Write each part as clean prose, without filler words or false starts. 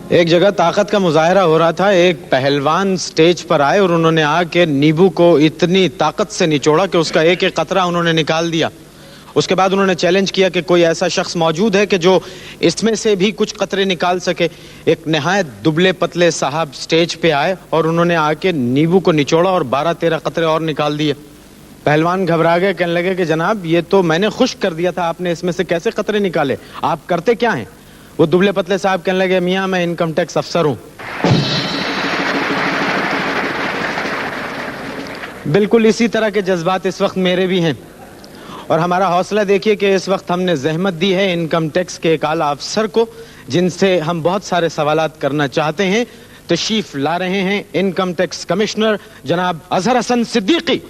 एक जगह ताकत का मुजाहरा हो रहा था। एक पहलवान स्टेज पर आए और उन्होंने आके नींबू को इतनी ताकत से निचोड़ा कि उसका एक एक कतरा उन्होंने निकाल दिया। उसके बाद उन्होंने चैलेंज किया कि कोई ऐसा शख्स मौजूद है कि जो इसमें से भी कुछ कतरे निकाल सके। एक निहायत दुबले पतले साहब स्टेज पे आए और उन्होंने आके नींबू को निचोड़ा और 12-13 कतरे और निकाल दिए। पहलवान घबरा गए, कहने लगे कि जनाब ये तो मैंने खुश्क कर दिया था, आपने इसमें से कैसे कतरे निकाले, आप करते क्या हैं? वो दुबले पतले साहब कहने लगे, मियां मैं इनकम टैक्स अफसर हूं। बिल्कुल इसी तरह के जज्बात इस वक्त मेरे भी हैं और हमारा हौसला देखिए कि इस वक्त हमने जहमत दी है इनकम टैक्स के एक आला अफसर को, जिनसे हम बहुत सारे सवालात करना चाहते हैं। तशरीफ ला रहे हैं इनकम टैक्स कमिश्नर जनाब अजहर हसन सिद्दीकी।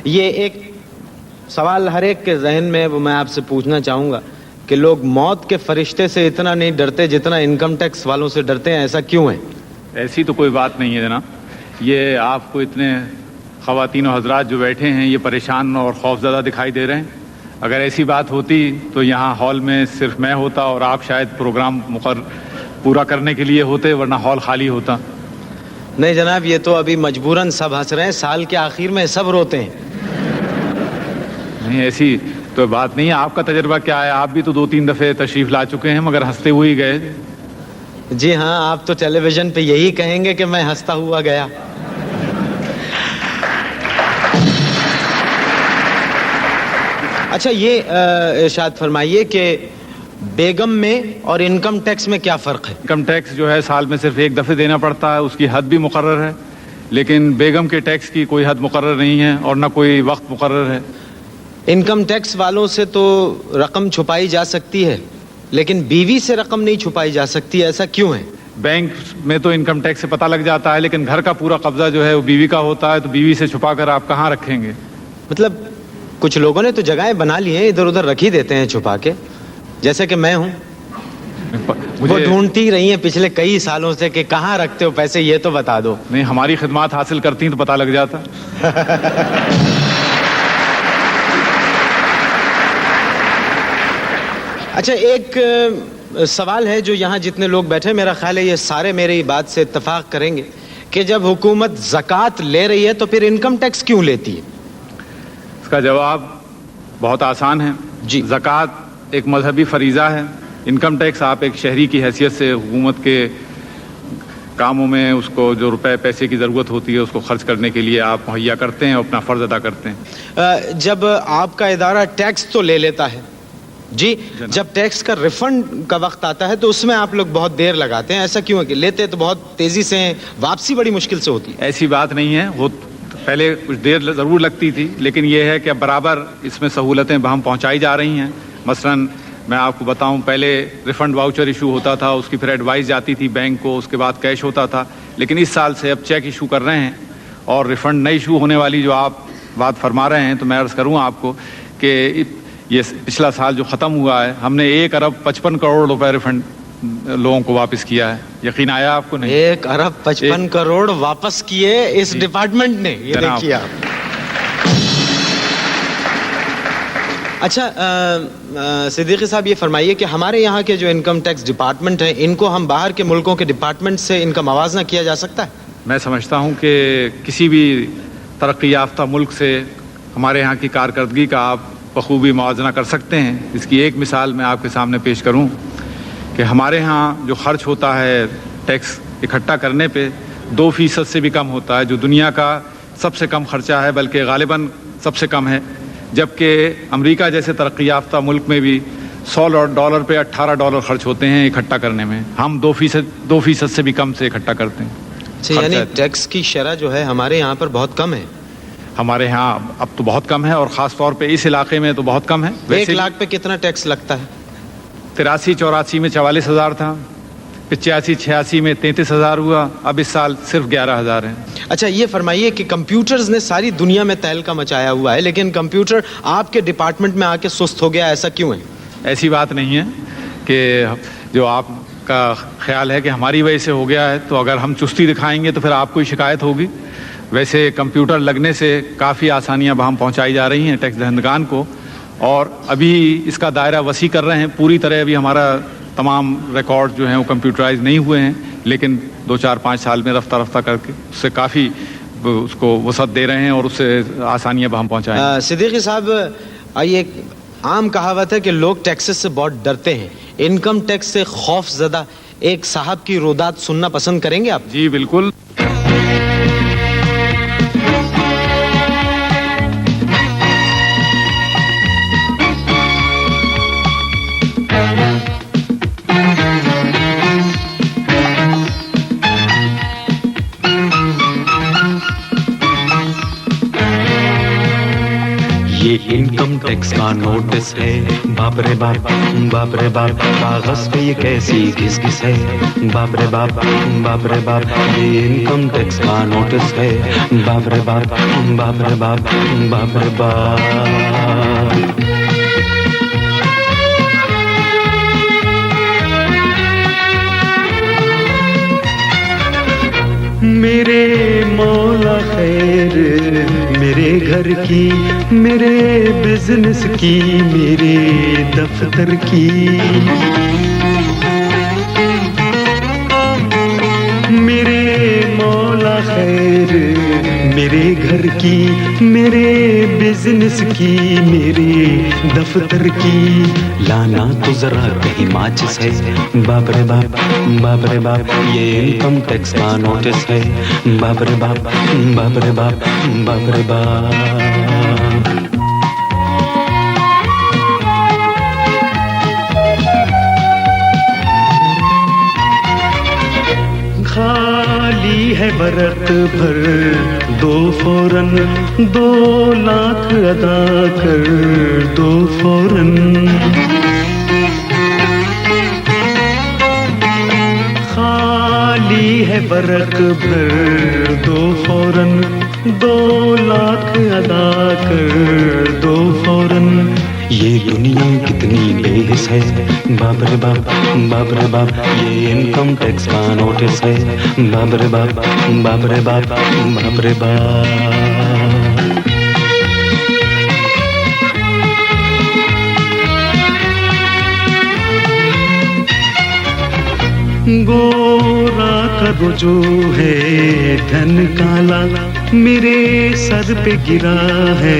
ये एक सवाल हर एक के जहन में वो मैं आपसे पूछना चाहूंगा कि लोग मौत के फरिश्ते से इतना नहीं डरते जितना इनकम टैक्स वालों से डरते हैं, ऐसा क्यों है? ऐसी तो कोई बात नहीं है जनाब। ये आपको इतने ख़वातीन और हजरात जो बैठे हैं ये परेशान और खौफज़दा दिखाई दे रहे हैं। अगर ऐसी बात होती तो यहाँ हॉल में सिर्फ मैं होता और आप शायद प्रोग्राम पूरा करने के लिए होते, वरना हॉल खाली होता। नहीं जनाब, ये तो अभी मजबूरन सब हंस रहे हैं, साल के आखिर में सब रोते हैं। नहीं ऐसी तो बात नहीं है। आपका तजर्बा क्या है? आप भी तो 2-3 दफ़े तशरीफ़ ला चुके हैं मगर हंसते हुए ही गए। जी हाँ, आप तो टेलीविजन पे यही कहेंगे कि मैं हंसता हुआ गया। अच्छा, ये इरशाद फरमाइए कि बेगम में और इनकम टैक्स में क्या फ़र्क है? इनकम टैक्स जो है साल में सिर्फ एक दफ़े देना पड़ता है, उसकी हद भी मुकर्रर है, लेकिन बेगम के टैक्स की कोई हद मुकर्रर नहीं है और ना कोई वक्त मुकर्रर है। इनकम टैक्स वालों से तो रकम छुपाई जा सकती है लेकिन बीवी से रकम नहीं छुपाई जा सकती, ऐसा क्यों है? बैंक में तो इनकम टैक्स से पता लग जाता है, लेकिन घर का पूरा कब्जा जो है वो बीवी का होता है, तो बीवी से छुपा कर आप कहाँ रखेंगे? मतलब कुछ लोगों ने तो जगहें बना ली हैं, इधर उधर रख ही देते हैं छुपा के, जैसे कि मैं हूँ। वो ढूंढती रही हैं पिछले कई सालों से कि कहाँ रखते हो पैसे, ये तो बता दो। नहीं, हमारी खिदमत हासिल करती तो पता लग जाता। अच्छा, एक सवाल है जो यहाँ जितने लोग बैठे, मेरा ख्याल है ये सारे मेरी बात से इत्तफाक करेंगे कि जब हुकूमत ज़कात ले रही है तो फिर इनकम टैक्स क्यों लेती है? इसका जवाब बहुत आसान है जी। ज़कात एक मजहबी फरीज़ा है। इनकम टैक्स आप एक शहरी की हैसियत से हुकूमत के कामों में उसको जो रुपए पैसे की ज़रूरत होती है उसको खर्च करने के लिए आप मुहैया करते हैं, अपना फ़र्ज़ अदा करते हैं। जब आपका इदारा टैक्स तो ले लेता है जी, जब टैक्स का रिफंड का वक्त आता है तो उसमें आप लोग बहुत देर लगाते हैं, ऐसा क्यों है? कि लेते तो बहुत तेजी से हैं, वापसी बड़ी मुश्किल से होती है। ऐसी बात नहीं है, वो पहले कुछ देर ज़रूर लगती थी, लेकिन ये है कि अब बराबर इसमें सहूलतें हम पहुंचाई जा रही हैं। मसलन मैं आपको बताऊं, पहले रिफंड वाउचर इशू होता था, उसकी फिर एडवाइस जाती थी बैंक को, उसके बाद कैश होता था, लेकिन इस साल से अब चेक इशू कर रहे हैं और रिफंड नई इशू होने वाली जो आप बात फरमा रहे हैं, तो मैं अर्ज़ करूँ आपको कि ये पिछला साल जो ख़त्म हुआ है हमने 1 अरब 55 करोड़ रुपए रिफंड लोगों को वापस किया है। यकीन आया आपको? नहीं, 1 अरब 55 करोड़ वापस किए इस डिपार्टमेंट ने, ये देखिए आप। अच्छा सिद्दीकी साहब, ये फरमाइए कि हमारे यहाँ के जो इनकम टैक्स डिपार्टमेंट हैं, इनको हम बाहर के मुल्कों के डिपार्टमेंट से इनका मवाजना किया जा सकता है? मैं समझता हूँ कि किसी भी तरक्की याफ्ता मुल्क से हमारे यहाँ की कारकर्दगी का आप बखूबी मुआवजा कर सकते हैं। इसकी एक मिसाल मैं आपके सामने पेश करूं कि हमारे यहाँ जो खर्च होता है टैक्स इकट्ठा करने पे 2% से भी कम होता है, जो दुनिया का सबसे कम खर्चा है, बल्कि गालिबन सबसे कम है। जबकि अमेरिका जैसे तरक्की याफ्ता मुल्क में भी $100 पे $18 खर्च होते हैं इकट्ठा करने में, हम 2% से भी कम से इकट्ठा करते हैं। अच्छा, यानी टैक्स की शरह जो है हमारे यहाँ पर बहुत कम है? हमारे यहाँ अब तो बहुत कम है और ख़ास तौर पे इस इलाके में तो बहुत कम है। 1 लाख पे कितना टैक्स लगता है? 83-84 में 44,000 था, 85-86 में 33,000 हुआ, अब इस साल सिर्फ 11,000 है। अच्छा, ये फरमाइए कि कंप्यूटर्स ने सारी दुनिया में तहलका मचाया हुआ है, लेकिन कंप्यूटर आपके डिपार्टमेंट में आके सुस्त हो गया, ऐसा क्यों है? ऐसी बात नहीं है कि जो आपका ख्याल है कि हमारी वजह से हो गया है, तो अगर हम चुस्ती दिखाएंगे तो फिर आपको ही शिकायत होगी। वैसे कंप्यूटर लगने से काफ़ी आसानियां वहाँ पहुँचाई जा रही हैं टैक्स दहंदगान को, और अभी इसका दायरा वसी कर रहे हैं। पूरी तरह अभी हमारा तमाम रिकॉर्ड जो हैं वो कंप्यूटराइज नहीं हुए हैं, लेकिन 2-4-5 साल में रफ्ता रफ्ता करके उससे काफ़ी उसको वसअत दे रहे हैं और उससे आसानियां वहाँ पहुँचाएं। सिद्दीकी साहब, ये आम कहावत है कि लोग टैक्सेस से बहुत डरते हैं, इनकम टैक्स से खौफजदा एक साहब की रोदात सुनना पसंद करेंगे आप? जी बिल्कुल। ये इनकम टैक्स का नोटिस है, बाप रे बाप, बाप रे बाप, कागज पे ये कैसी घिस-घिस है, बाप रे बाप, बाप रे बाप, ये इनकम टैक्स का नोटिस है, बाप रे बाप, बाप रे बाप, बाप रे बाप। मेरे मौला खैर मेरे घर की, मेरे बिजनेस की, मेरे दफ्तर की, मेरे मौला खैर मेरे घर की, मेरे बिजनेस की, मेरे दफ्तर की, लाना तो जरा कहीं माचिस है, बाप रे बाप, बाप रे बाप, ये इनकम टैक्स का नोटिस है, बाप रे बाप, बाप रे बाप, बाप रे बाप। खाली है बरत भर दो फौरन, 2 लाख अदा कर दो फौरन, खाली है बरत भर दो फौरन, 2 लाख अदा कर दो फौरन। ये दुनिया कितनी बेहिस है, बाप रे बाप, बाप रे बाप, ये इनकम टैक्स का नोटिस है, बाप रे बाप, बाप रे बाप, बाप रे बाप। गोरा का जो है धन काला, मेरे सर पे गिरा है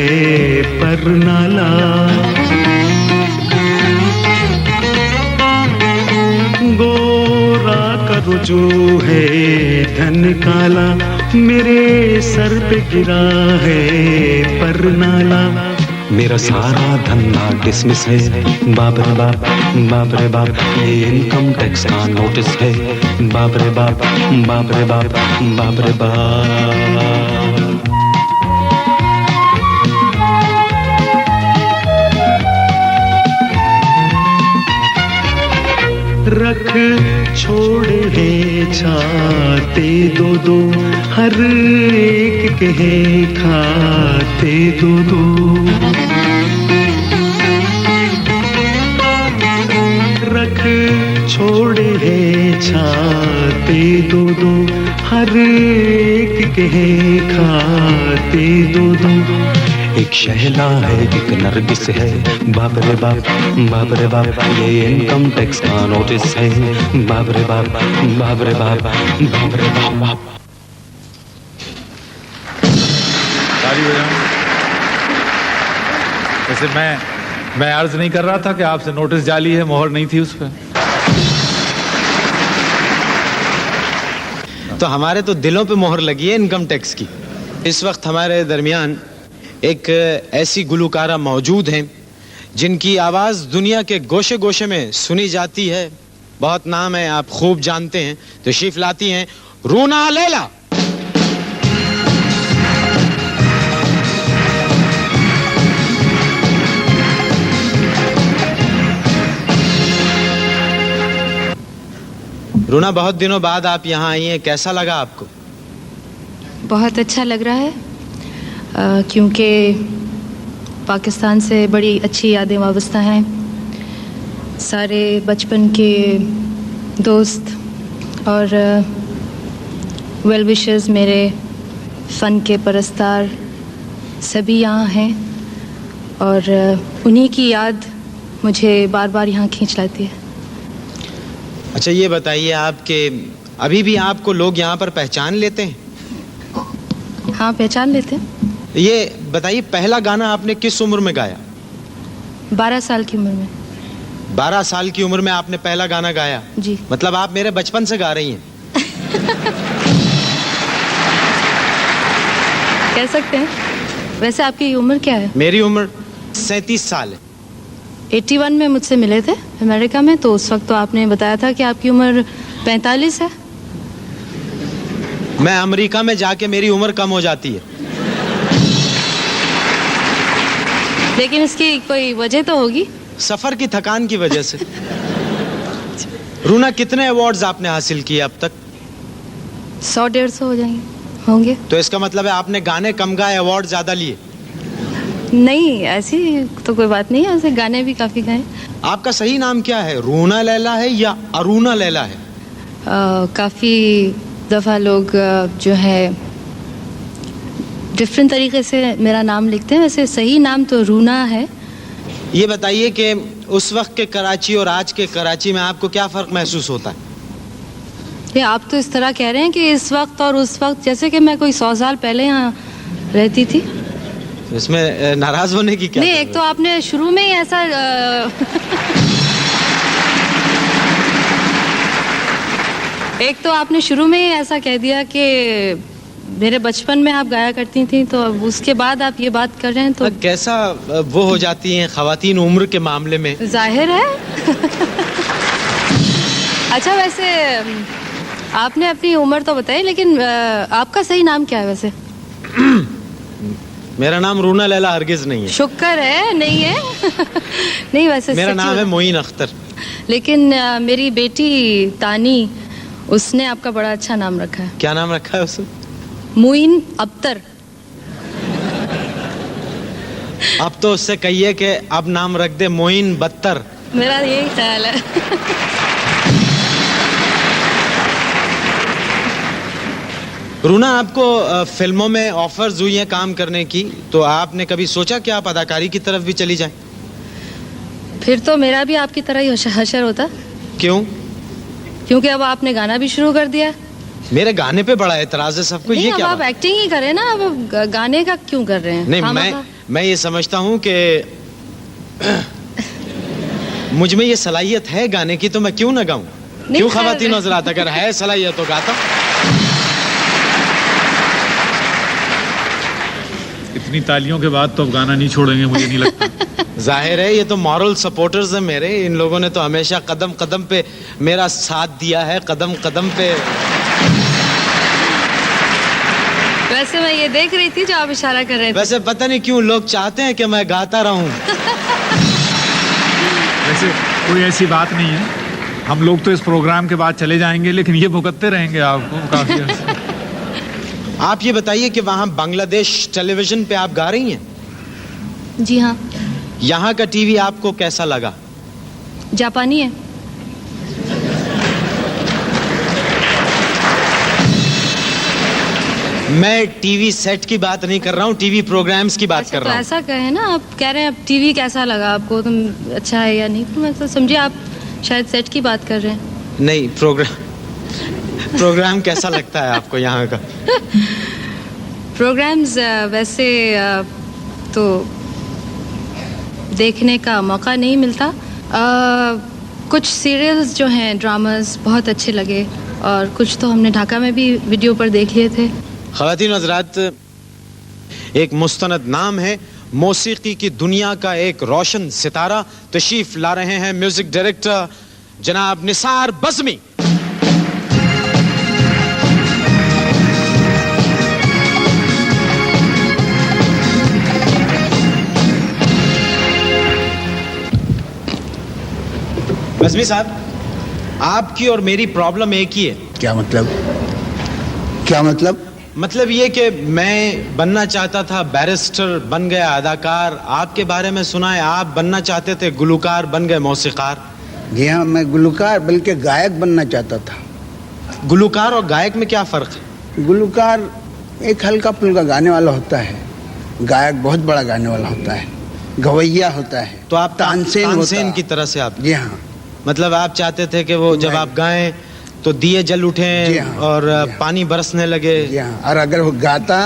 पर नाला, गोरा का जो है धन काला, मेरे सर पे गिरा है पर नाला, मेरा सारा धंधा डिसमिस है, बाप रे बाप, बाप रे बाप, ये इनकम टैक्स का नोटिस है, बाप रे बाप, बाप रे बाप, बाप रे बाप। रख छोड़े हैं छाते दो दो, हर एक के हैं खाते दो दो, रख छोड़े हैं छाते दो दो, हर एक के हैं खाते दो दो। एक शहला है एक नरगिस है, बाप रे बाप, बाप रे बाप, ये इनकम टैक्स का नोटिस है, बाप रे बाप, बाप रे बाप, बाप रे बाप, बाप। ताली बजाओ। वैसे मैं अर्ज नहीं कर रहा था कि आपसे नोटिस जाली है, मोहर नहीं थी उस पर। तो हमारे तो दिलों पे मोहर लगी है इनकम टैक्स की। इस वक्त हमारे दरमियान एक ऐसी गुलकारा मौजूद हैं जिनकी आवाज़ दुनिया के गोशे गोशे में सुनी जाती है, बहुत नाम है, आप खूब जानते हैं। तशरीफ लाती हैं रूना लैला। रूना, बहुत दिनों बाद आप यहाँ आई हैं, कैसा लगा आपको? बहुत अच्छा लग रहा है, क्योंकि पाकिस्तान से बड़ी अच्छी यादें वाबस्ता हैं। सारे बचपन के दोस्त और वेल विशर्स मेरे फ़न के परस्तार सभी यहाँ हैं और उन्हीं की याद मुझे बार बार यहाँ खींच लाती है। अच्छा ये बताइए आपके अभी भी आपको लोग यहाँ पर पहचान लेते हैं? हाँ, पहचान लेते हैं। ये बताइए पहला गाना आपने किस उम्र में गाया? 12 साल की उम्र में। 12 साल की उम्र में आपने पहला गाना गाया? जी। मतलब आप मेरे बचपन से गा रही हैं। कह सकते हैं। वैसे आपकी उम्र क्या है? मेरी उम्र 37 साल है। 81 में मुझसे मिले थे अमेरिका में, तो उस वक्त तो आपने बताया था कि आपकी उम्र 45 है। मैं अमेरिका में जाके मेरी उम्र कम हो जाती है। लेकिन इसकी कोई वजह तो होगी। सफर की थकान की वजह से। रूना, कितने अवार्ड्स आपने हासिल किए अब तक? 100-150 होंगे। तो इसका मतलब है आपने गाने कम गाए, अवार्ड ज्यादा लिए? नहीं, ऐसी तो कोई बात नहीं है, ऐसे गाने भी काफी गाए। आपका सही नाम क्या है? रूना लैला है या अरुणा लैला है? काफी दफा लोग जो है डिफरेंट तरीके से मेरा नाम लिखते हैं। वैसे सही नाम तो रूना है। ये बताइए कि उस वक्त के कराची और आज के कराची में आपको क्या फर्क महसूस होता है? ये आप तो इस तरह कह रहे हैं कि इस वक्त और उस वक्त, जैसे कि मैं कोई 100 साल पहले यहाँ रहती थी। इसमें नाराज होने की क्या? नहीं, एक तो आपने शुरू में ही ऐसा एक तो आपने शुरू में ही ऐसा कह दिया कि मेरे बचपन में आप गाया करती थी, तो अब उसके बाद आप ये बात कर रहे हैं तो कैसा वो हो जाती हैं खवातीन उम्र के मामले में? जाहिर है। अच्छा, वैसे आपने अपनी उम्र तो बताई, लेकिन आपका सही नाम क्या है वैसे? मेरा नाम रूना लैला हरगिज नहीं है। शुक्र है नहीं है। नहीं, वैसे मेरा नाम है मोइन अख्तर। लेकिन मेरी बेटी तानी, उसने आपका बड़ा अच्छा नाम रखा है। क्या नाम रखा है उसने? मोइन अख्तर। अब तो उससे कहिए कि अब नाम रख दे मोइन बत्तर। मेरा यही ख्याल है। रूना, आपको फिल्मों में ऑफर्स हुई हैं काम करने की, तो आपने कभी सोचा कि आप अदाकारी की तरफ भी चली जाएं? फिर तो मेरा भी आपकी तरह ही हशर होता। क्यों? क्योंकि अब आपने गाना भी शुरू कर दिया। मेरे गाने पे बड़ा एतराज है सबको। ये क्या अब आप एक्टिंग ही करें ना, अब गाने का क्यों कर रहे हैं? नहीं, मैं ये समझता हूँ कि मुझ में ये सलाहियत है गाने की, तो मैं क्यों ना गाऊं? क्यों खवातीन हज़रात, अगर है सलाहियत तो गाता। इतनी तालियों के बाद तो अब गाना नहीं छोड़ेंगे, मुझे नहीं लगता। जाहिर है, ये तो मॉरल सपोर्टर्स हैं मेरे। इन लोगों ने तो हमेशा कदम कदम पे मेरा साथ दिया है, कदम कदम पे। वैसे मैं ये देख रही थी जो आप इशारा कर रहे थे। वैसे पता नहीं क्यों लोग चाहते हैं कि मैं गाता रहूं। वैसे कोई ऐसी बात नहीं है, हम लोग तो इस प्रोग्राम के बाद चले जाएंगे, लेकिन ये भुगतते रहेंगे आपको काफी अर्से। आप ये बताइए कि वहां बांग्लादेश टेलीविजन पे आप गा रही हैं? जी हाँ। यहाँ का टीवी आपको कैसा लगा? जापानी है। मैं टीवी सेट की बात नहीं कर रहा हूँ, टीवी प्रोग्राम्स की बात कर रहा हूँ। तो ऐसा कहे ना, आप कह रहे हैं अब टीवी कैसा लगा आपको, तुम अच्छा है या नहीं, तो मैं तो समझे आप शायद सेट की बात कर रहे हैं। नहीं, प्रोग्राम कैसा लगता है आपको यहाँ का? प्रोग्राम्स वैसे तो देखने का मौका नहीं मिलता। कुछ सीरियल्स जो हैं, ड्रामास बहुत अच्छे लगे, और कुछ तो हमने ढाका में भी वीडियो पर देख लिए थे। ख़वातीन हज़रात, एक मुस्तनद नाम है, मौसीकी की दुनिया का एक रोशन सितारा तशरीफ ला रहे हैं म्यूजिक डायरेक्टर जनाब निसार बज़मी। बज़मी साहब, आपकी और मेरी प्रॉब्लम एक ही है। क्या मतलब? क्या मतलब? मतलब ये कि मैं बनना चाहता था बैरिस्टर, बन गया अदाकार। आपके बारे में सुना है आप बनना चाहते थे गुलकार, बन गए मौसीकार। जी हाँ, मैं गुलकार बल्कि गायक बनना चाहता था। गुलकार और गायक में क्या फ़र्क है? गुलकार एक हल्का फुल्का गाने वाला होता है, गायक बहुत बड़ा गाने वाला होता है, गवैया होता है। तो आप तानसेन की तरह से आप? जी हाँ। मतलब आप चाहते थे कि वो जब आप गाएं तो दिए जल उठें हाँ, और पानी बरसने लगे? जी हाँ। और अगर वो गाता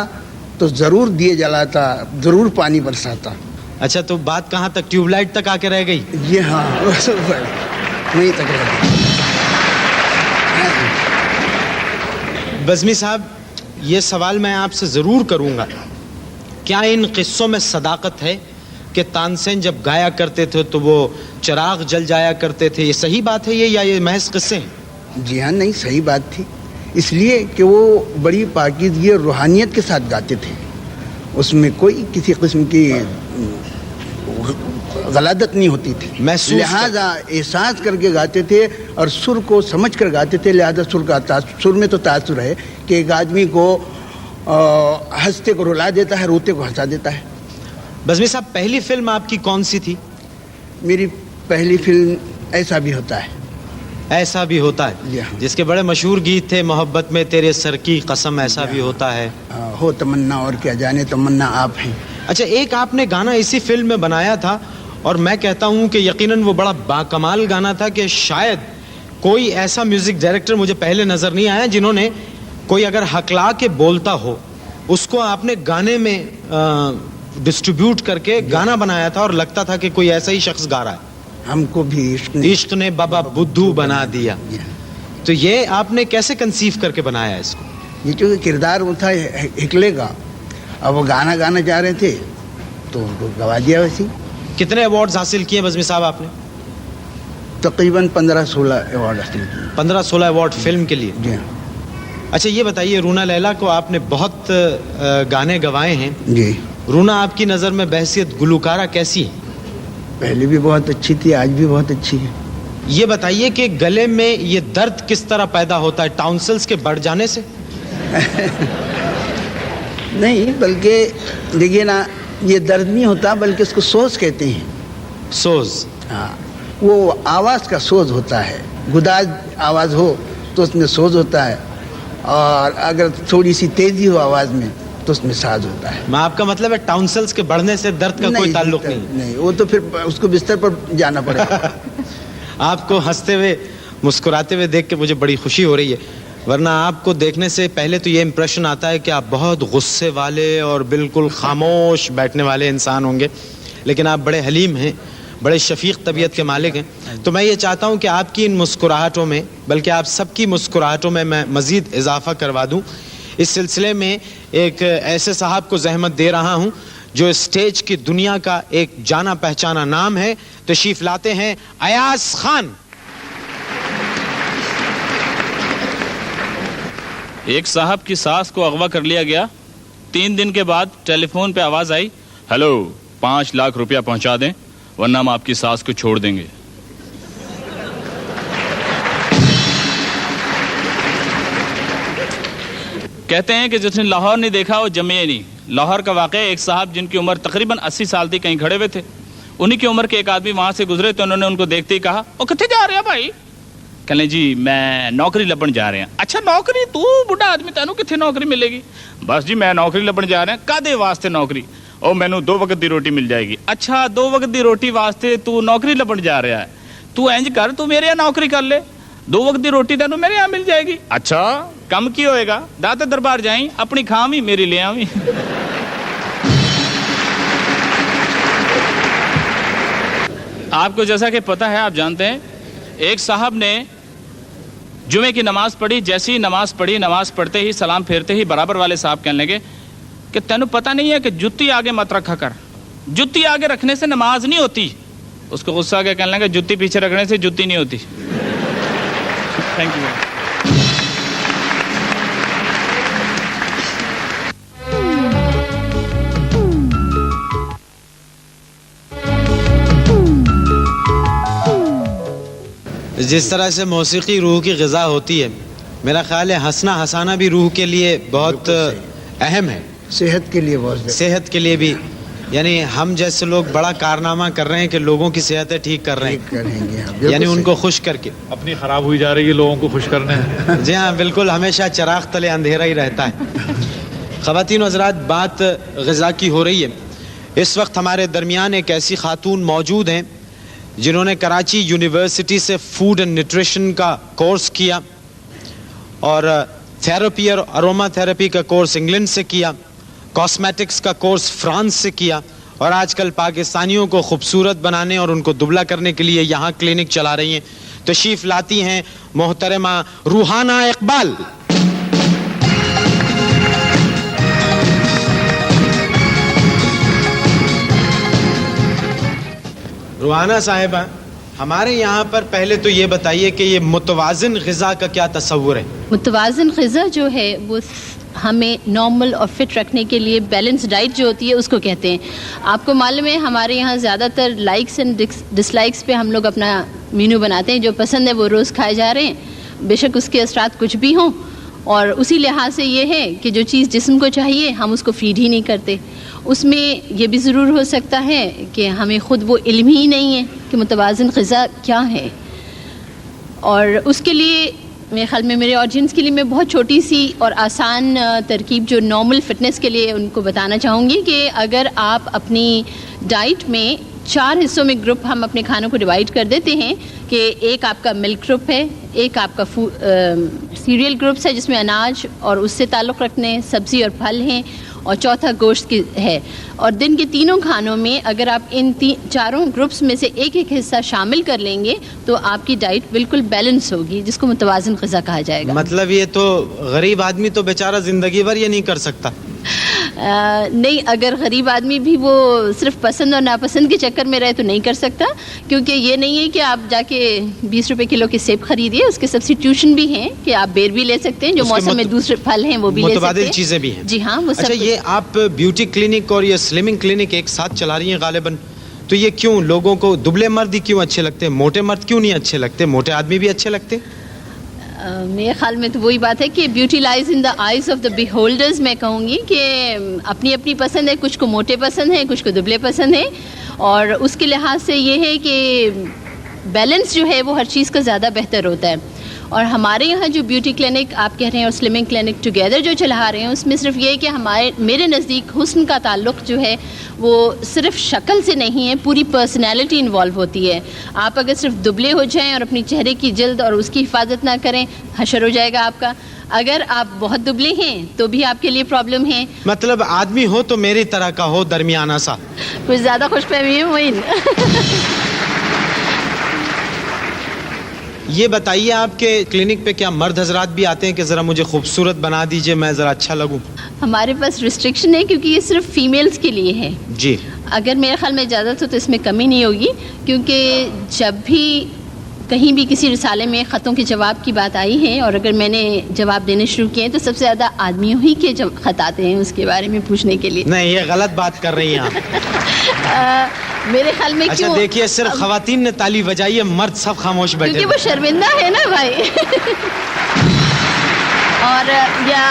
तो जरूर दिए जलाता, जरूर पानी बरसाता। अच्छा, तो बात कहाँ तक, ट्यूबलाइट तक आके रह गई? जी हाँ, वहीं तक रह गई। बज़मी साहब, ये सवाल मैं आपसे ज़रूर करूँगा, क्या इन किस्सों में सदाकत है कि तानसेन जब गाया करते थे तो वो चिराग जल जाया करते थे? ये सही बात है ये, या ये महज किस्से हैं? जी हाँ, नहीं, सही बात थी, इसलिए कि वो बड़ी पाकीज़गी और रूहानियत के साथ गाते थे। उसमें कोई किसी किस्म की गलादत नहीं होती थी। लिहाजा एहसास करके गाते थे और सुर को समझ कर गाते थे। लिहाजा सुर में तो तासुर है कि एक आदमी को हंसते को रुला देता है, रोते को हंसा देता है। बज़मी साहब, पहली फिल्म आपकी कौन सी थी? मेरी पहली फिल्म ऐसा भी होता है। ऐसा भी होता है, हाँ। जिसके बड़े मशहूर गीत थे, मोहब्बत में तेरे सर की कसम, ऐसा भी होता है। हो तमन्ना और क्या जाने तमन्ना आप हैं। अच्छा, एक आपने गाना इसी फिल्म में बनाया था और मैं कहता हूँ कि यकीनन वो बड़ा बाकमाल गाना था कि शायद कोई ऐसा म्यूजिक डायरेक्टर मुझे पहले नजर नहीं आया जिन्होंने कोई अगर हकला के बोलता हो उसको आपने गाने में डिस्ट्रीब्यूट करके गाना बनाया था और लगता था कि कोई ऐसा ही शख्स गा रहा है। हमको भी इश्क ने बाबा बुद्धू बना दिया। तो ये आपने कैसे कंसीव करके बनाया इसको? ये जो किरदार वो था हिकले का, अब वो गाना गाना चाह रहे थे तो उनको गवा दिया। वैसे कितने अवार्ड्स हासिल किए बज़मी साहब आपने? तकरीबन 15-16 अवार्ड हासिल किए। 15-16 अवार्ड फिल्म के लिए? जी हाँ। अच्छा, ये बताइए, रूना लैला को आपने बहुत गाने गवाए हैं। जी। रूना आपकी नज़र में बहसियत गुलकारा कैसी है? पहले भी बहुत अच्छी थी, आज भी बहुत अच्छी है। ये बताइए कि गले में ये दर्द किस तरह पैदा होता है, टाउंसल्स के बढ़ जाने से? नहीं, बल्कि देखिए ना, ये दर्द नहीं होता बल्कि इसको सोज कहते हैं। सोज? हाँ, वो आवाज़ का सोज होता है। गुदाज आवाज़ हो तो उसमें सोज होता है, और अगर थोड़ी सी तेज़ी हो आवाज़ में तो उसमें साज होता है। मैं आपका मतलब है टाउंसल्स के बढ़ने से दर्द का कोई ताल्लुक नहीं? नहीं, वो तो फिर उसको बिस्तर पर जाना पड़ेगा। आपको हंसते हुए मुस्कुराते हुए देख के मुझे बड़ी खुशी हो रही है, वरना आपको देखने से पहले तो ये इम्प्रेशन आता है कि आप बहुत गुस्से वाले और बिल्कुल खामोश बैठने वाले इंसान होंगे, लेकिन आप बड़े हलीम हैं, बड़े शफीक तबीयत के मालिक हैं। तो मैं ये चाहता हूँ कि आपकी इन मुस्कुराहटों में, बल्कि आप सबकी मुस्कुराहटों में मैं मज़ीद इजाफा करवा दूँ। इस सिलसिले में एक ऐसे साहब को जहमत दे रहा हूँ जो स्टेज की दुनिया का एक जाना पहचाना नाम है। तशरीफ लाते हैं अयाज खान। एक साहब की सास को अगवा कर लिया गया। 3 दिन के बाद टेलीफोन पे आवाज आई, हेलो, 5 लाख रुपया पहुंचा दें वरना हम आपकी सास को छोड़ देंगे। कहते हैं कि जिसने लाहौर नहीं देखा वो जमे नहीं। लाहौर का वाक़या, एक साहब जिनकी उम्र तकरीबन 80 साल थी, कहीं खड़े हुए थे। उन्हीं की उम्र के एक आदमी वहां से गुजरे तो उन्होंने उनको देखते ही कहा, ओ कितने जा रहे हैं भाई? कहने जी मैं नौकरी लभन जा रहे हैं। अच्छा नौकरी? तू बुढ़ा आदमी, तेनू कितने नौकरी मिलेगी? बस जी मैं नौकरी लभन जा रहे हैं। कादे वास्ते नौकरी? ओ मैनू 2 वक्त की रोटी मिल जाएगी। अच्छा 2 वक्त की रोटी वास्ते तू नौकरी लभन जा रहा है? तू इंज कर, तू मेरे यहाँ नौकरी कर ले, 2 वक्त की रोटी तेनू मेरे यहाँ मिल जाएगी। अच्छा कम की होएगा? दाते दरबार जाई, अपनी खावी मेरी ले आवी। आपको जैसा कि पता है, आप जानते हैं, एक साहब ने जुमे की नमाज पढ़ी। जैसी ही नमाज पढ़ी, नमाज पढ़ते ही सलाम फेरते ही बराबर वाले साहब कहने लगे कि तेनू पता नहीं है कि जुत्ती आगे मत रखा कर, जुत्ती आगे रखने से नमाज नहीं होती। उसको गुस्सा आ गया, कहने लगा जुत्ती पीछे रखने से जुत्ती नहीं होती। Thank you. जिस तरह से मौसीकी रूह की ग़िज़ा होती है, मेरा ख्याल है हंसना हंसाना भी रूह के लिए बहुत अहम है। सेहत के लिए बहुत, सेहत के लिए भी। यानी हम जैसे लोग बड़ा कारनामा कर रहे हैं कि लोगों की सेहतें ठीक कर रहे हैं, यानी उनको खुश करके। अपनी खराब हुई जा रही है, लोगों को खुश करने हैं। जी हाँ, बिल्कुल, हमेशा चिराग तले अंधेरा ही रहता है। ख़वातीन व हज़रात, बात ग़िज़ा की हो रही है। इस वक्त हमारे दरमियान एक ऐसी खातून मौजूद हैं जिन्होंने कराची यूनिवर्सिटी से फूड एंड न्यूट्रिशन का कोर्स किया और थेरेपी और अरोमा थेरेपी का कोर्स इंग्लैंड से किया, कॉस्मेटिक्स का कोर्स फ्रांस से किया और आजकल पाकिस्तानियों को खूबसूरत बनाने और उनको दुबला करने के लिए यहाँ क्लिनिक चला रही हैं। तशरीफ़ लाती हैं मोहतरमा रूहाना इकबाल। रूहाना साहिबा, हमारे यहाँ पर पहले तो ये बताइए कि ये मुतवाज़िन ग़िज़ा का क्या तस्वुर है? मुतवाज़िन ग़िज़ा जो है वो हमें नॉर्मल और फिट रखने के लिए बैलेंस डाइट जो होती है उसको कहते हैं। आपको मालूम है हमारे यहाँ ज़्यादातर लाइक्स एंड डिसलाइक्स पे हम लोग अपना मेनू बनाते हैं। जो पसंद है वो रोज़ खाए जा रहे हैं, बेशक उसके असरात कुछ भी हों, और उसी लिहाज से ये है कि जो चीज़ जिस्म को चाहिए हम उसको फीड ही नहीं करते। उसमें ये भी ज़रूर हो सकता है कि हमें ख़ुद वो इल्म ही नहीं है कि मुतवाज़िन ग़िज़ा क्या है, और उसके लिए मेरे ख्याल में मेरे ऑडियंस के लिए मैं बहुत छोटी सी और आसान तरकीब जो नॉर्मल फिटनेस के लिए उनको बताना चाहूँगी कि अगर आप अपनी डाइट में 4 हिस्सों में ग्रुप हम अपने खानों को डिवाइड कर देते हैं कि एक आपका मिल्क ग्रुप है, एक आपका सीरियल ग्रुप्स है जिसमें अनाज और उससे ताल्लुक़ रखने सब्ज़ी और फल हैं, और चौथा गोश्त की है। और दिन के तीनों खानों में अगर आप इन चारों ग्रुप्स में से एक एक हिस्सा शामिल कर लेंगे तो आपकी डाइट बिल्कुल बैलेंस होगी, जिसको मुतवाज़िन ग़िज़ा कहा जाएगा। मतलब ये तो गरीब आदमी तो बेचारा ज़िंदगी भर ये नहीं कर सकता। नहीं, अगर गरीब आदमी भी वो सिर्फ पसंद और नापसंद के चक्कर में रहे तो नहीं कर सकता, क्योंकि ये नहीं है कि आप जाके 20 रुपए किलो के सेब खरीदिए, उसके सब्स्टिट्यूशन भी हैं कि आप बेर भी ले सकते हैं, जो मौसम में दूसरे फल हैं वो भी ले सकते हैं, चीज़ें भी हैं। जी हाँ, वो अच्छा, ये आप ब्यूटी क्लिनिक और ये स्लिमिंग क्लिनिक एक साथ चला रही हैं गालिबन, तो ये क्यों लोगों को दुबले मर्द ही क्यों अच्छे लगते हैं, मोटे मर्द क्यों नहीं अच्छे लगते? मोटे आदमी भी अच्छे लगते? मेरे ख्याल में तो वही बात है कि beauty lies in the eyes of the beholders. मैं कहूँगी कि अपनी अपनी पसंद है, कुछ को मोटे पसंद है, कुछ को दुबले पसंद है, और उसके लिहाज से ये है कि बैलेंस जो है वो हर चीज़ का ज़्यादा बेहतर होता है। और हमारे यहाँ जो ब्यूटी क्लिनिक आप कह रहे हैं और स्लिमिंग क्लिनिक टुगेदर जो चला रहे हैं, उसमें सिर्फ ये है कि मेरे नज़दीक हुस्न का ताल्लुक़ जो है वो सिर्फ शक्ल से नहीं है, पूरी पर्सनैलिटी इन्वॉल्व होती है। आप अगर सिर्फ दुबले हो जाएं और अपनी चेहरे की जल्द और उसकी हिफाजत ना करें, हशर हो जाएगा आपका। अगर आप बहुत दुबले हैं तो भी आपके लिए प्रॉब्लम है। मतलब आदमी हो तो मेरी तरह का हो, दरमियाना सा। कुछ ज़्यादा खुशफहमी है मोइन। ये बताइए, आपके क्लिनिक पे क्या मर्द हजरात भी आते हैं कि ज़रा मुझे खूबसूरत बना दीजिए, मैं ज़रा अच्छा लगूं? हमारे पास रिस्ट्रिक्शन है क्योंकि ये सिर्फ फीमेल्स के लिए है जी। अगर मेरे ख्याल में इजाज़त हो तो इसमें कमी नहीं होगी, क्योंकि जब भी कहीं भी किसी रिसाले में ख़तों के जवाब की बात आई है और अगर मैंने जवाब देने शुरू किए तो सबसे ज़्यादा आदमियों ही के ख़त आते हैं उसके बारे में पूछने के लिए। नहीं, ये गलत बात कर रही हैं आप। मेरे ख्याल में अच्छा क्यों? देखिए, सिर्फ खवातीन ने ताली बजाई है, मर्द सब खामोश बैठे, क्योंकि वो शर्मिंदा है ना भाई। और या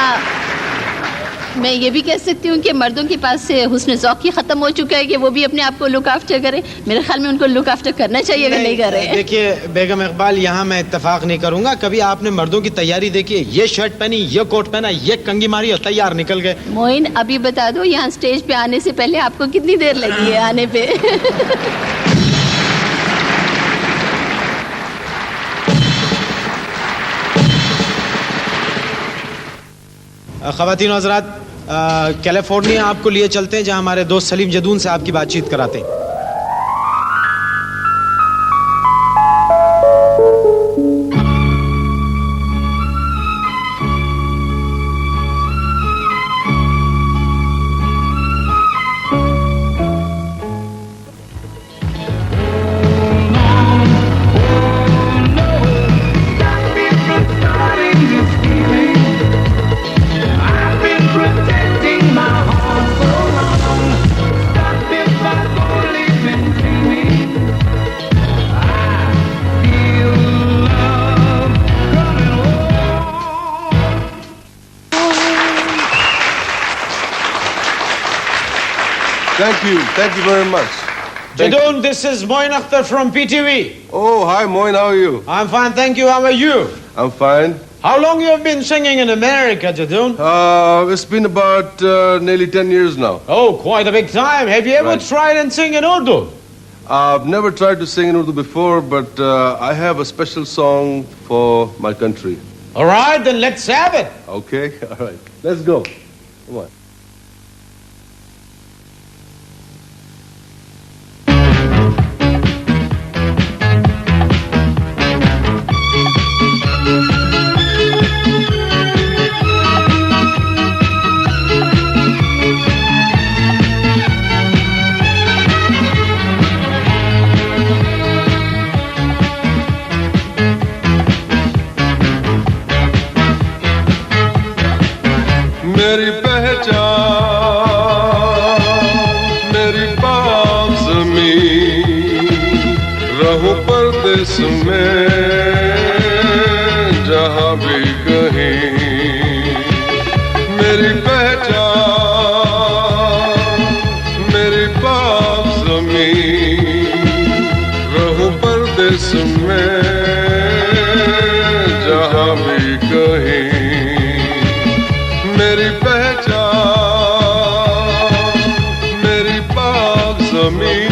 मैं ये भी कह सकती हूँ कि मर्दों के पास से हुस्न ज़ौक़ ही ख़त्म हो चुका है कि वो भी अपने आप को लुक आफ्टर करें। मेरे ख्याल में उनको लुक आफ्टर करना चाहिए अगर नहीं कर रहे हैं। देखिए बेगम इकबाल, यहाँ मैं इत्तेफाक नहीं करूँगा। कभी आपने मर्दों की तैयारी देखी? ये शर्ट पहनी, ये कोट पहना, ये कंगी मारी और तैयार निकल गए। मोइन, अभी बता दो, यहाँ स्टेज पे आने से पहले आपको कितनी देर लगी है आने पे? ख़वातीन और हज़रात, कैलिफोर्निया आपको लिए चलते हैं जहां हमारे दोस्त सलीम जदून से आपकी बातचीत कराते हैं। Thank you very much. Jadun, this is Moin Akhtar from PTV. Oh, hi Moin, how are you? I'm fine, thank you. How are you? I'm fine. How long you have been singing in America, Jadun? It's been about nearly 10 years now. Oh, quite a big time. Have you ever Right. tried and sing in Urdu? I've never tried to sing in Urdu before, but I have a special song for my country. All right, then let's have it. Okay? All right. Let's go. Come on. मेरी पहचान मेरी पाक ज़मीं रहूं परदेस में जहां भी कहीं मेरी पहचान मेरी पाक ज़मीं रहूं परदेस में जहां भी कहीं मेरी पहचान मेरी पाक ज़मीं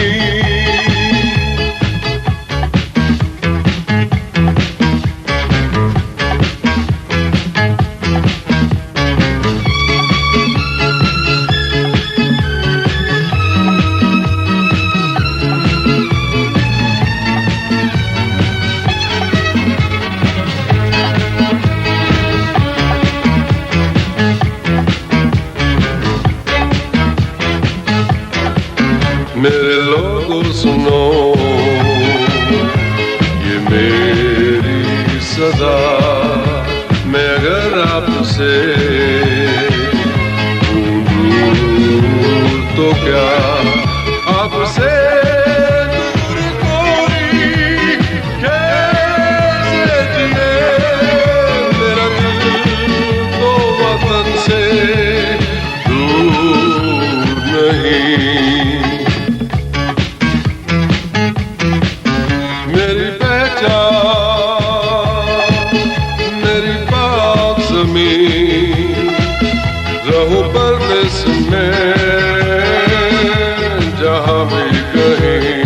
मेरे लोगों सुनो ये मेरी सदा मैं अगर आपसे दूर तो क्या आपसे दूर कोई कैसे जिए मेरा दिल तो वतन से दूर नहीं मेरी पहचान मेरी पाक ज़मीं रहूं परदेस में जहां भी कहीं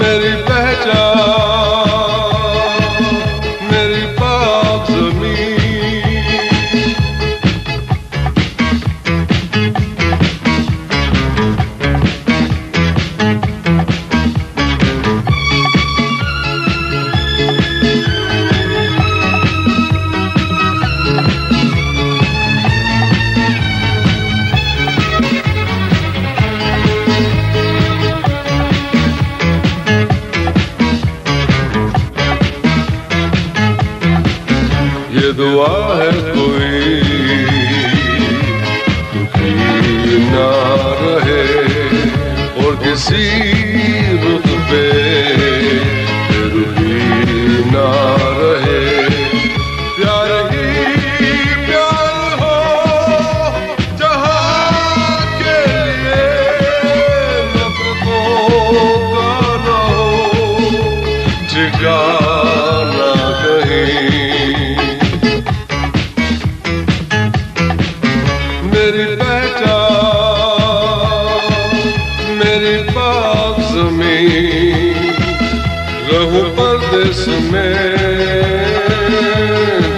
मेरी पहचान मेरी पाक ज़मीं ये दुआ है कोई दुखी ना रहे और किसी रुत पे दुखी ना रहे प्यार ही प्यार हो जहां के लिए नफरतों का ना हो ठिकाना कहीं मेरी पहचान मेरी पाक ज़मीं रहूं परदेस में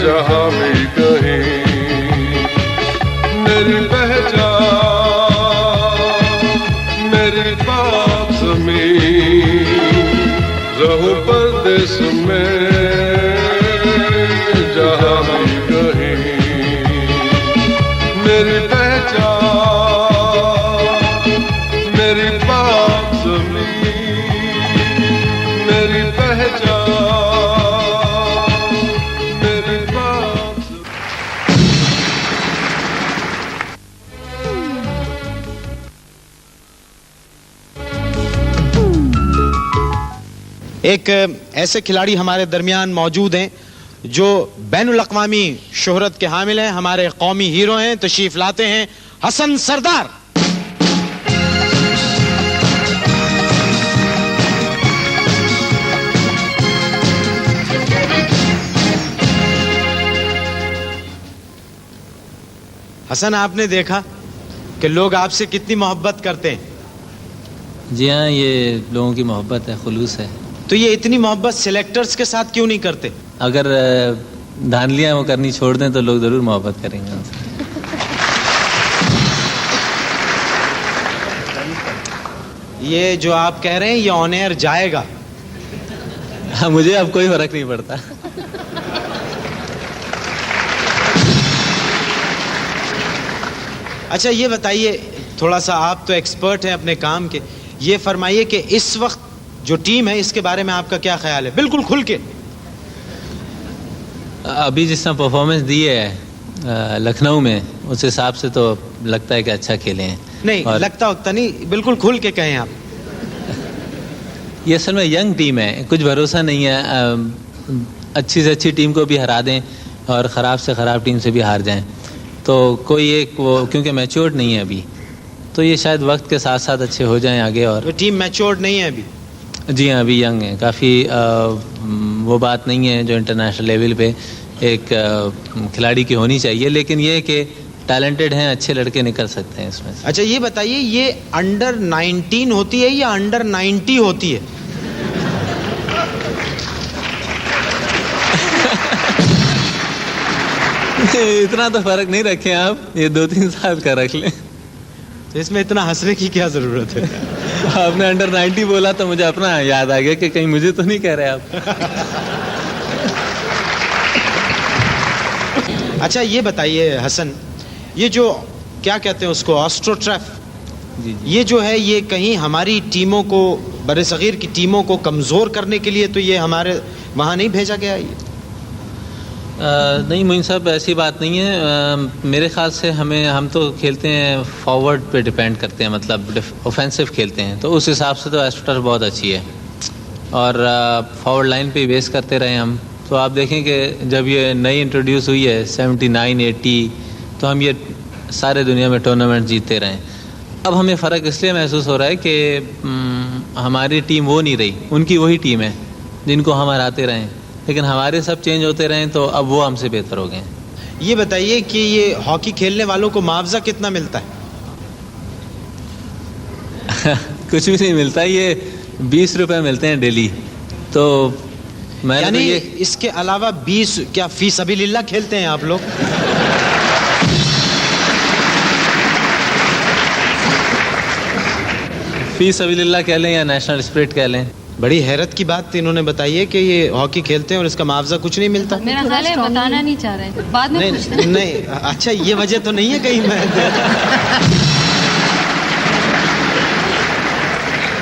जहां भी कहीं मेरी पहचान मेरी पाक ज़मीं रहूं परदेस में जहां भी कहीं मेरी पहचान मेरी पाक ज़मीं मेरी पहचान मेरी पाक एक ऐसे खिलाड़ी हमारे दरमियान मौजूद हैं जो बैनुल अक़वामी शोहरत के हामिल हैं, हमारे कौमी हीरो हैं, तशरीफ लाते हैं हसन सरदार। हसन, आपने देखा कि लोग आपसे कितनी मोहब्बत करते हैं। जी हाँ, ये लोगों की मोहब्बत है, खुलूस है। तो ये इतनी मोहब्बत सिलेक्टर्स के साथ क्यों नहीं करते? अगर धांधलियाँ वो करनी छोड़ दें तो लोग ज़रूर मोहब्बत करेंगे उनसे। ये जो आप कह रहे हैं ये ऑन एयर जाएगा? हाँ, मुझे अब कोई फर्क नहीं पड़ता। अच्छा, ये बताइए, थोड़ा सा आप तो एक्सपर्ट हैं अपने काम के, ये फरमाइए कि इस वक्त जो टीम है इसके बारे में आपका क्या ख्याल है, बिल्कुल खुल के। अभी जिस तरह परफॉर्मेंस दी है लखनऊ में, उस हिसाब से तो लगता है कि अच्छा खेले हैं। नहीं लगता होता नहीं, बिल्कुल खुल के कहें आप। ये असल में यंग टीम है, कुछ भरोसा नहीं है। अच्छी से अच्छी टीम को भी हरा दें और ख़राब से ख़राब टीम से भी हार जाएं, तो कोई एक वो, क्योंकि मैच्योर्ड नहीं है अभी, तो ये शायद वक्त के साथ साथ अच्छे हो जाएं आगे। और तो टीम मैच्योर्ड नहीं है अभी? जी हाँ, अभी यंग है काफ़ी। वो बात नहीं है जो इंटरनेशनल लेवल पे एक खिलाड़ी की होनी चाहिए, लेकिन ये कि टैलेंटेड हैं, अच्छे लड़के निकल सकते हैं इसमें से। अच्छा, ये बताइए, ये अंडर 19 होती है या अंडर 90 होती है? इतना तो फर्क नहीं रखे आप, ये 2-3 साल का रख लें। तो इसमें इतना हंसने की क्या जरूरत है? आपने अंडर 90 बोला तो मुझे अपना याद आ गया कि कहीं मुझे तो नहीं कह रहे आप। अच्छा, ये बताइए हसन, ये जो क्या कहते हैं उसको, ऑस्ट्रोट्रफ, ये जो है, ये कहीं हमारी टीमों को, बरसगीर की टीमों को कमज़ोर करने के लिए तो ये हमारे वहाँ नहीं भेजा गया? ये नहीं मोइन साहब, ऐसी बात नहीं है। मेरे ख्याल से हम तो खेलते हैं फॉरवर्ड पे डिपेंड करते हैं, मतलब ऑफेंसिव खेलते हैं, तो उस हिसाब से तो एस्ट्रोटर्फ बहुत अच्छी है और फॉरवर्ड लाइन पे बेस करते रहे हम। तो आप देखें कि जब ये नई इंट्रोड्यूस हुई है 79-80, तो हम ये सारे दुनिया में टूर्नामेंट जीतते रहे। अब हमें फ़र्क इसलिए महसूस हो रहा है कि हमारी टीम वो नहीं रही, उनकी वही टीम है जिनको हम हराते रहें, लेकिन हमारे सब चेंज होते रहें तो अब वो हमसे बेहतर हो गए हैं। ये बताइए कि ये हॉकी खेलने वालों को मुआवजा कितना मिलता है? कुछ भी नहीं मिलता, ये 20 रुपए मिलते हैं डेली। तो मैंने यानी तो ये इसके अलावा 20 क्या फी सबीलिल्लाह खेलते हैं आप लोग? फी सबीलिल्लाह कह लें या नेशनल स्पिरिट कह लें। बड़ी हैरत की बात इन्होंने बताई है कि ये हॉकी खेलते हैं और इसका मुआवजा कुछ नहीं मिलता। मेरा ख्याल है बताना नहीं चाह रहे, बाद में पूछते हैं। नहीं, अच्छा, ये वजह तो नहीं है कहीं मैं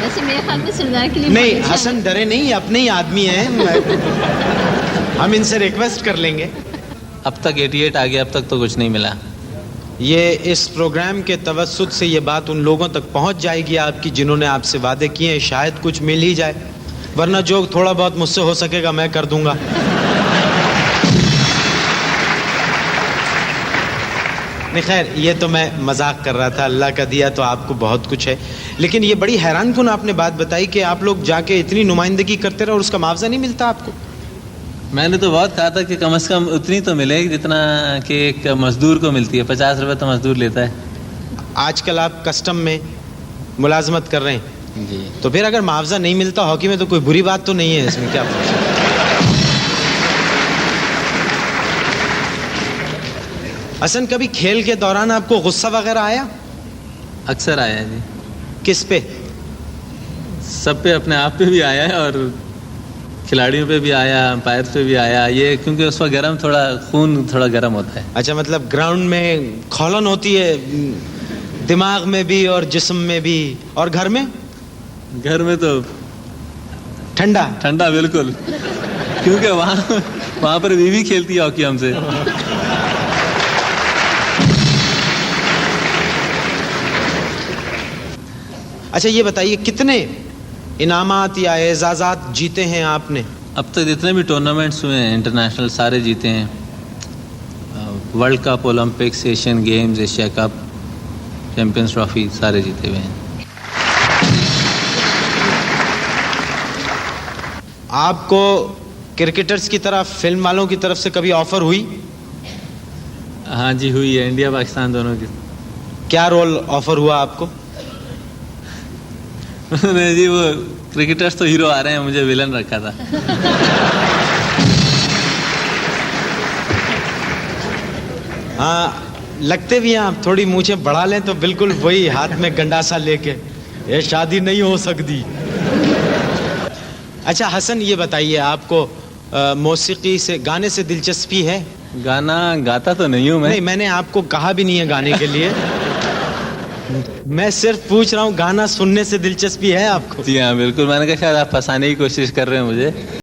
वैसे मेरे ख्याल में सरदार के लिए नहीं, हसन डरे नहीं, अपने ही आदमी हैं, हम इनसे रिक्वेस्ट कर लेंगे। अब तक 88 आ गया, अब तक तो कुछ नहीं मिला। ये इस प्रोग्राम के तवस्सुत से ये बात उन लोगों तक पहुंच जाएगी आपकी जिन्होंने आपसे वादे किए हैं, शायद कुछ मिल ही जाए, वरना जो थोड़ा बहुत मुझसे हो सकेगा मैं कर दूंगा। नहीं, खैर, ये तो मैं मजाक कर रहा था। अल्लाह का दिया तो आपको बहुत कुछ है, लेकिन ये बड़ी हैरान कुन आपने बात बताई कि आप लोग जाके इतनी नुमाइंदगी करते रहे और उसका मुआवजा नहीं मिलता आपको। मैंने तो बहुत कहा था कि कम से कम उतनी तो मिले जितना कि एक मजदूर को मिलती है। 50 रुपए तो मजदूर लेता है। आजकल आप कस्टम में मुलाजमत कर रहे हैं जी, तो फिर अगर मुआवजा नहीं मिलता हॉकी में तो कोई बुरी बात तो नहीं है इसमें, क्या? हसन, कभी खेल के दौरान आपको गुस्सा वगैरह आया? अक्सर आया है जी। किस पे? सब पे, अपने आप पे भी आया है और खिलाड़ियों पे भी आया, अंपायर पे भी आया। ये क्योंकि उस वक्त गर्म, थोड़ा खून थोड़ा गर्म होता है। अच्छा, मतलब ग्राउंड में खौलन होती है, दिमाग में भी और जिस्म में भी। और घर में? घर में तो ठंडा ठंडा बिल्कुल, क्योंकि वहाँ पर बीवी खेलती है हॉकी हमसे। अच्छा, ये बताइए कितने इनामात या एजाज़ात जीते हैं आपने? अब तक जितने भी टूर्नामेंट्स हुए हैं इंटरनेशनल सारे जीते हैं। World cup, Olympics, Asian games, Asia cup, champions trophy सारे जीते हुए हैं। आपको क्रिकेटर्स की तरफ, फिल्म वालों की तरफ से कभी ऑफर हुई? हाँ जी हुई है, इंडिया पाकिस्तान दोनों की। क्या रोल ऑफर हुआ आपको? नहीं जी, वो क्रिकेटर्स तो हीरो आ रहे हैं, मुझे विलन रखा था। हाँ, लगते भी हैं आप, थोड़ी मूछें बढ़ा लें तो बिल्कुल वही हाथ में गंडासा लेके, ये शादी नहीं हो सकती। अच्छा हसन, ये बताइए, आपको मौसीकी से, गाने से दिलचस्पी है? गाना गाता तो नहीं हूँ मैं। नहीं, मैंने आपको कहा भी नहीं है गाने के लिए। मैं सिर्फ पूछ रहा हूँ, गाना सुनने से दिलचस्पी है आपको? जी हाँ बिल्कुल, मैंने कहा शायद आप फंसाने की कोशिश कर रहे हैं मुझे।